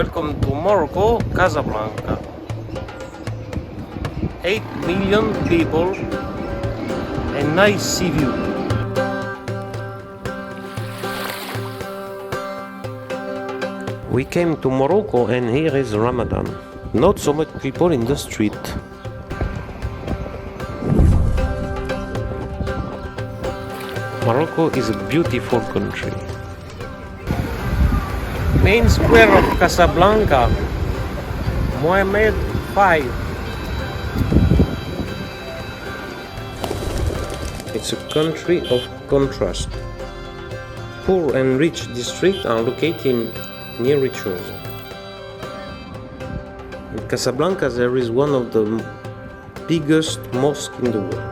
Welcome to Morocco, Casablanca. 8 million people, a nice sea view. We came to Morocco and here is Ramadan. Not so much people in the street. Morocco is a beautiful country. Main square of Casablanca, Mohammed V. It's a country of contrast. Poor and rich districts are located near each other. In Casablanca there is one of the biggest mosques in the world.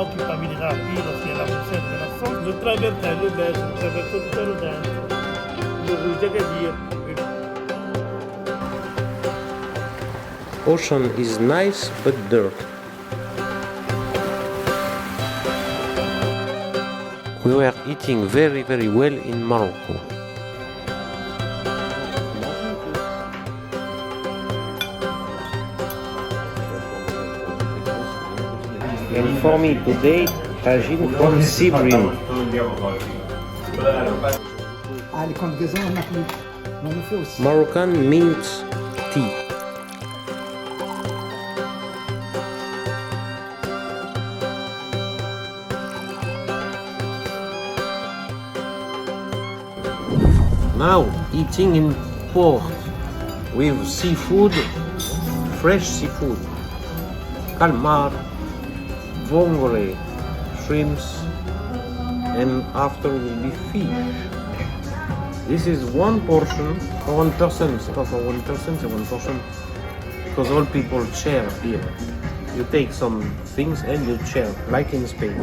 Che camminerà qui, lo si è la sempre la sorte, non travertello invece, non traverso tutto il dentro. Lo vuoi già che dire. Ocean is nice but dirt. We were eating very well in Morocco. And for me today, tagine from sea bream. Moroccan mint tea. Now eating in port with seafood, fresh seafood, calmar, vongole, shrimps, and after will be fish. This is one portion for one person. It's not for one person, it's one portion because all people share here. You take some things and you share, like in Spain.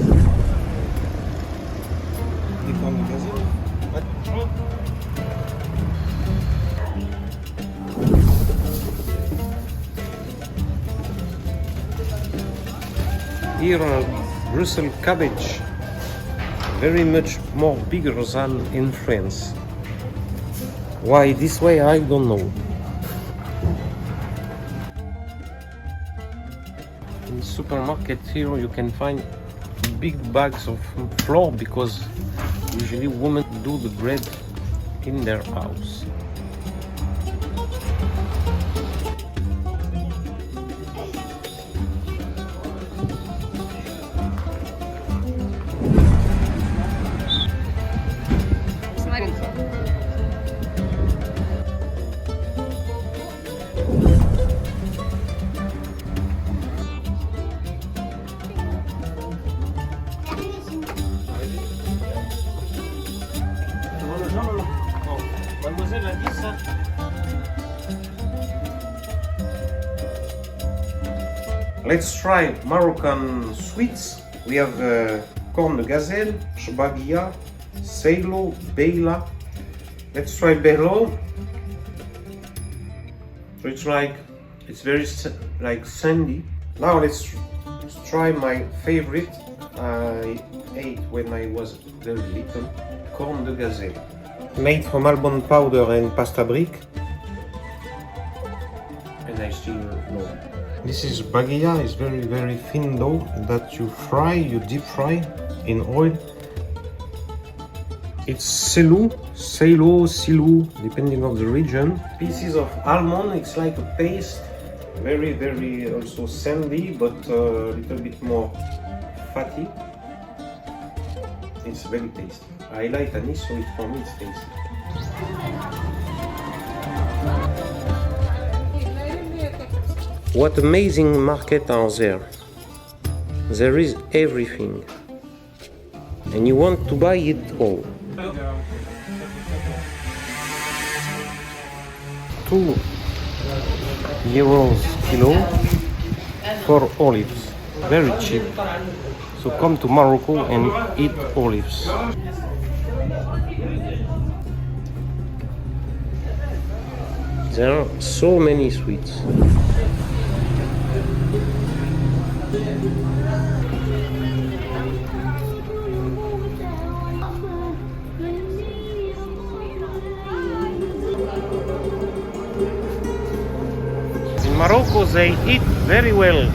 Here are Brussels cabbage, very much more bigger than in France. Why this way, I don't know. In the supermarket here you can find big bags of flour because usually women do the bread in their house. Let's try Moroccan sweets. We have corn de gazelle, shbagia, selo, beila. Let's try belo. It's very like sandy. Now let's try my favorite. I ate when I was very little, corn de gazelle. Made from almond powder and pasta brick. And I still know. This is baguilla, it's very thin dough that you deep fry in oil. It's silou, depending on the region. Pieces of almond, it's like a paste, very also sandy, but a little bit more fatty. It's very tasty. I like anise, so for me it's tasty. What amazing market are there? There is everything. And you want to buy it all. 2 euros kilo for olives. Very cheap. So come to Morocco and eat olives. There are so many sweets. Morocco, they eat very well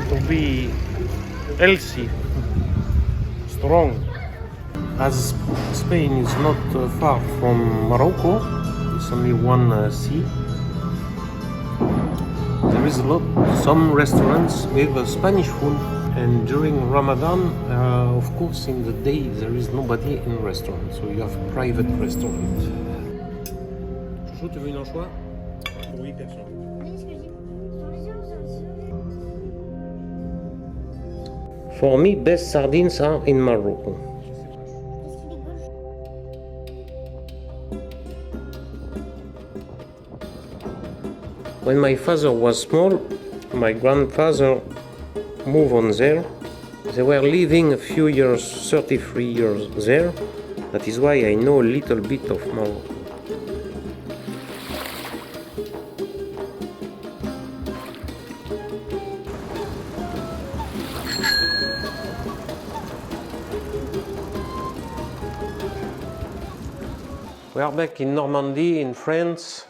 to be healthy, strong. As Spain is not far from Morocco, it's only one sea. There is some restaurants with Spanish food, and during Ramadan, of course, in the day there is nobody in restaurant, so you have private restaurant. Chouchou, tu veux une anchois? Oui, bien sûr. For me, best sardines are in Morocco. When my father was small, my grandfather moved on there. They were living a few years, 33 years there. That is why I know a little bit of Morocco. We are back in Normandy, in France.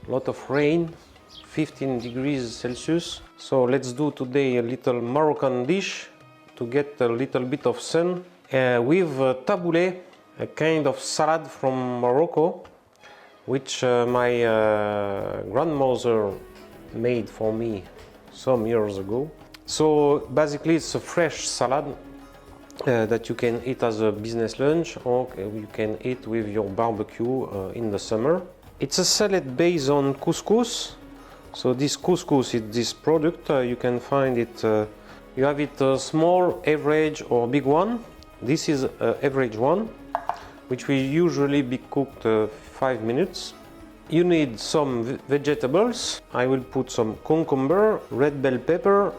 Lot of rain, 15 degrees Celsius. So let's do today a little Moroccan dish to get a little bit of sun with taboulé, a kind of salad from Morocco, which my grandmother made for me some years ago. So basically it's a fresh salad that you can eat as a business lunch, or you can eat with your barbecue in the summer. It's a salad based on couscous. So this couscous is this product. You can find it, you have it small, average or big one. This is average one, which will usually be cooked 5 minutes. You need some vegetables. I will put some cucumber, red bell pepper,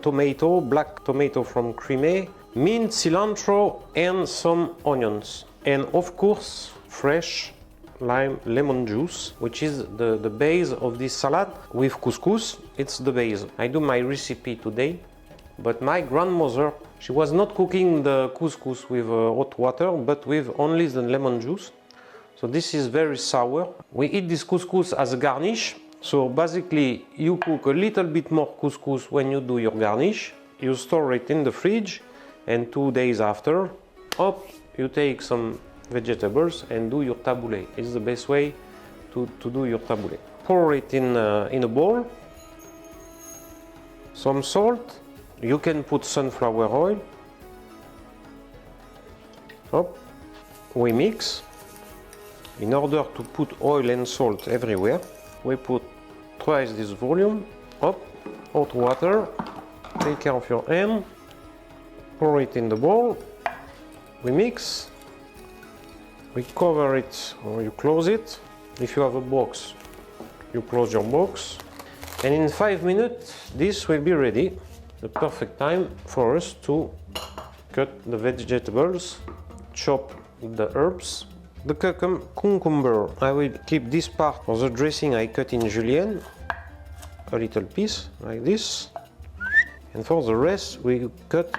tomato, black tomato from Crimea, mint, cilantro and some onions. And of course, fresh lemon juice, which is the base of this salad. With couscous, it's the base. I do my recipe today, but my grandmother, she was not cooking the couscous with hot water, but with only the lemon juice. So this is very sour. We eat this couscous as a garnish. So basically, you cook a little bit more couscous when you do your garnish. You store it in the fridge, and 2 days after, you take some vegetables and do your taboulé. It's the best way to do your taboulé. Pour it in a bowl, some salt. You can put sunflower oil. We mix. In order to put oil and salt everywhere, we put twice this volume. Hot water. Take care of your hand. Pour it in the bowl. We mix. We cover it, or you close it. If you have a box, you close your box. And in 5 minutes, this will be ready. The perfect time for us to cut the vegetables, chop the herbs. The cucumber, I will keep this part for the dressing I cut in julienne. A little piece, like this. And for the rest, we cut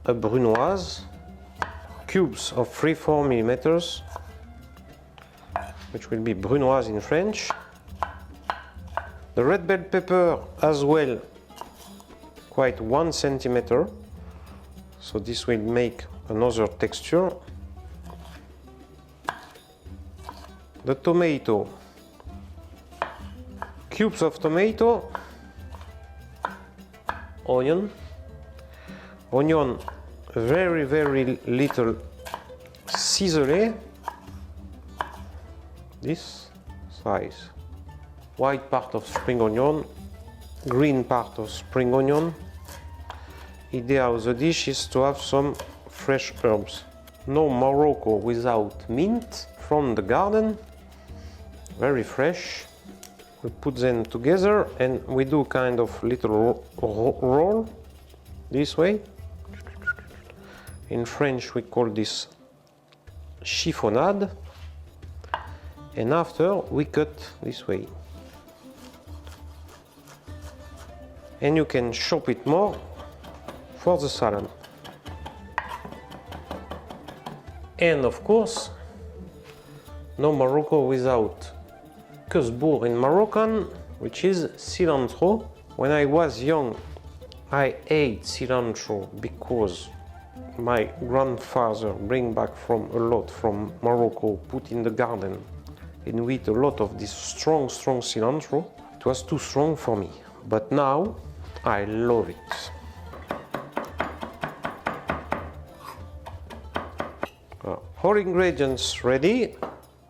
a brunoise, cubes of 3-4 millimeters, which will be brunoise in French. The red bell pepper as well, quite 1 centimeter. So this will make another texture. The tomato, cubes of tomato, onion, very little ciselé, this size, white part of spring onion, green part of spring onion. Idea of the dish is to have some fresh herbs. No Morocco without mint from the garden, very fresh. We put them together and we do kind of little roll this way. In French we call this chiffonade. And after we cut this way. And you can chop it more for the salad. And of course, no Morocco without couscous in Moroccan, which is cilantro. When I was young, I ate cilantro because my grandfather bring back a lot from Morocco, put in the garden, and we eat a lot of this strong cilantro. It was too strong for me, but now I love it. All ingredients ready.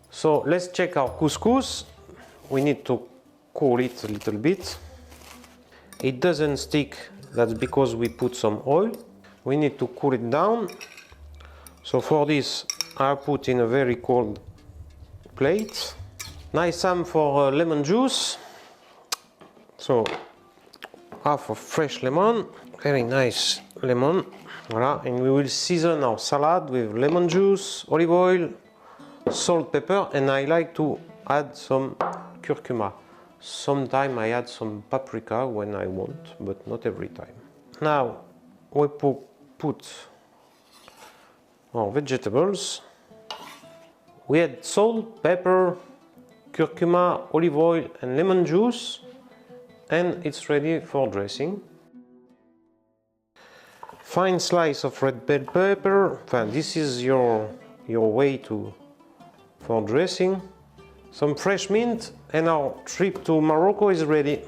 So let's check our couscous. We need to cool it a little bit. It doesn't stick, that's because we put some oil. We need to cool it down. So for this, I put in a very cold plate. Nice some for lemon juice. So half of fresh lemon, very nice lemon. Voilà, and we will season our salad with lemon juice, olive oil, salt, pepper, and I like to add some curcuma. Sometimes I add some paprika when I want, but not every time. Now we put our vegetables. We add salt, pepper, curcuma, olive oil, and lemon juice, and it's ready for dressing. Fine slice of red bell pepper. This is your way for dressing. Some fresh mint, and our trip to Morocco is ready.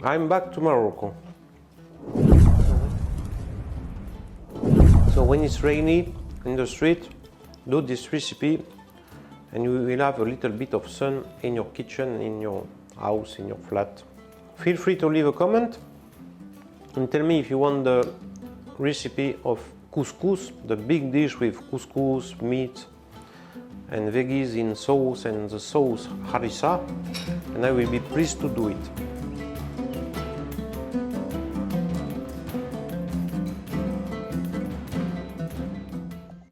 I'm back to Morocco. So when it's rainy in the street, do this recipe and you will have a little bit of sun in your kitchen, in your house, in your flat. Feel free to leave a comment and tell me if you want the recipe of couscous, the big dish with couscous, meat and veggies in sauce and the sauce harissa, and I will be pleased to do it.